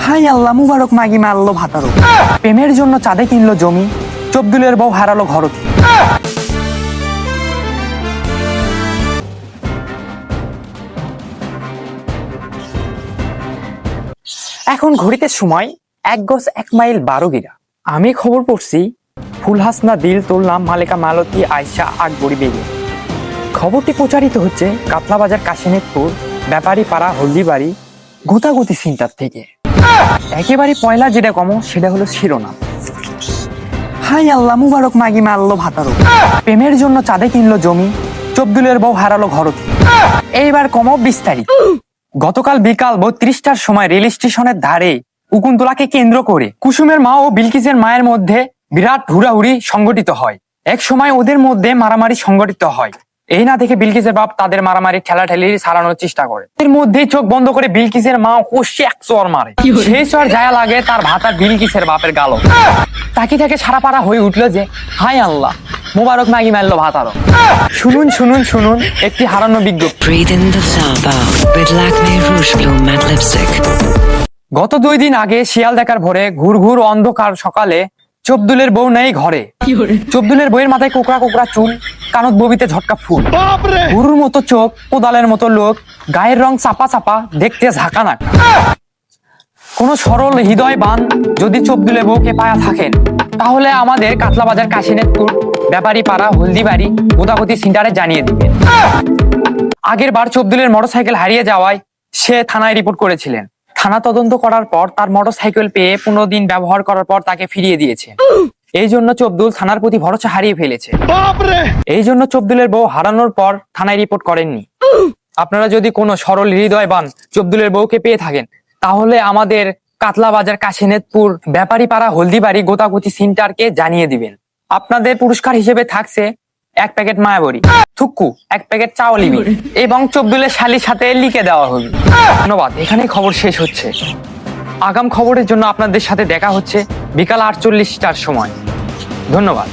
High আল্লাহ, মুবারক মাগি মারলো ভাতারো। প্রেমের জন্য চাঁদে কিনলো জমি, চব্দুলের বউ হারালো ঘরতি। এখন ঘড়িতে সময় 1 গজ 1 মাইল 12 গিরা। আমি খবর পড়ছি ফুল হাসনা দিল তুললাম মালিকা মালতী আয়শা আকবরী বেগে। খবরটি প্রচারিত হচ্ছে কাতলা বাজার কাশিনাথপুর ব্যাপারী পাড়া হলদিবাড়ি গোতাগুতি সেন্টার থেকে। একেবারে পয়লা যেটা কম সেটা হলো শিরোনাম। হাই আল্লাহ, মুবারক মাগি মারলো ভাতারো। প্রেমের জন্য চাঁদে কিনলো জমি, চব্দুলের বউ হারালো ঘরতি। এইবার কম বিস্তারিত। গতকাল বিকাল 32টার সময় রেল স্টেশনের ধারে উকুনতলাকে কেন্দ্র করে কুসুমের মা ও বিলকিসের মায়ের মধ্যে বিরাট হুড়াহুড়ি সংগঠিত হয়। এক সময় ওদের মধ্যে মারামারি সংগঠিত হয়। এই না দেখে বিলকিসের বাপ তাদের মারামারি ঠেলাঠেলি সারানোর চেষ্টা করে। এর মধ্যে চোখ বন্ধ করে বিলকিসের মা কষে এক চর মারে। সেই চর যায় লাগে তার ভাতা বিলকিসের বাপের গালো। তাকে থেকে সারা পাড়া হয়ে উঠলো যে হাই আল্লাহ, মোবারক মাগি মারলো ভাতারো। শুনুন শুনুন শুনুন একটি হারানো বিজ্ঞপ্তি। গত 2 দিন আগে শিয়াল দেখার ভোরে ঘুর ঘুর অন্ধকার সকালে চব্দুলের বউ নেই ঘরে। চব্দুলের বউয়ের মাথায় কোকড়া কোকড়া চুল, কানত ববিতে ঝটকা ফুল, গরুর মতো চোখ, কোদালের মতো লোক, গায়ের রং চাপা চাপা, দেখতে ঝাঁকা নাকা। কোন সরল হৃদয়বান যদি চব্দুলের বউকে পায়া থাকেন তাহলে আমাদের কাতলা বাজার কাশিনাথপুর ব্যাপারী পাড়া হলদিবাড়ি গোদাগতি সেন্টারে জানিয়ে দিবেন। আগের বার চব্দুলের মোটরসাইকেল হারিয়ে যাওয়ায় সে থানায় রিপোর্ট করেছিলেন। থানা তদন্ত করার পর তার মোটরসাইকেল পেয়ে 15 দিন ব্যবহার করার পর তাকে ফিরিয়ে দিয়েছে। এই জন্য চব্দুল থানার প্রতি ভরসা হারিয়ে ফেলেছে। এই জন্য চব্দুলের বউ হারানোর পর থানায় রিপোর্ট করেননি। আপনারা যদি কোনো সরল হৃদয়বান চব্দুলের বউকে পেয়ে থাকেন তাহলে আমাদের কাতলা বাজার কাশিনাথপুর ব্যাপারী পাড়া হলদিবাড়ি গোতাগুতি সেন্টারকে জানিয়ে দিবেন। আপনাদের পুরস্কার হিসেবে থাকছে 1 প্যাকেট মায়াবড়ি, থুক্কু 1 প্যাকেট চাওয়ালি এবং চব্দুলের শালির সাথে লিখে দেওয়া হবে। ধন্যবাদ। এখানে খবর শেষ হচ্ছে। আগাম খবরের জন্য আপনাদের সাথে দেখা হচ্ছে বিকাল 48টার সময়। ধন্যবাদ।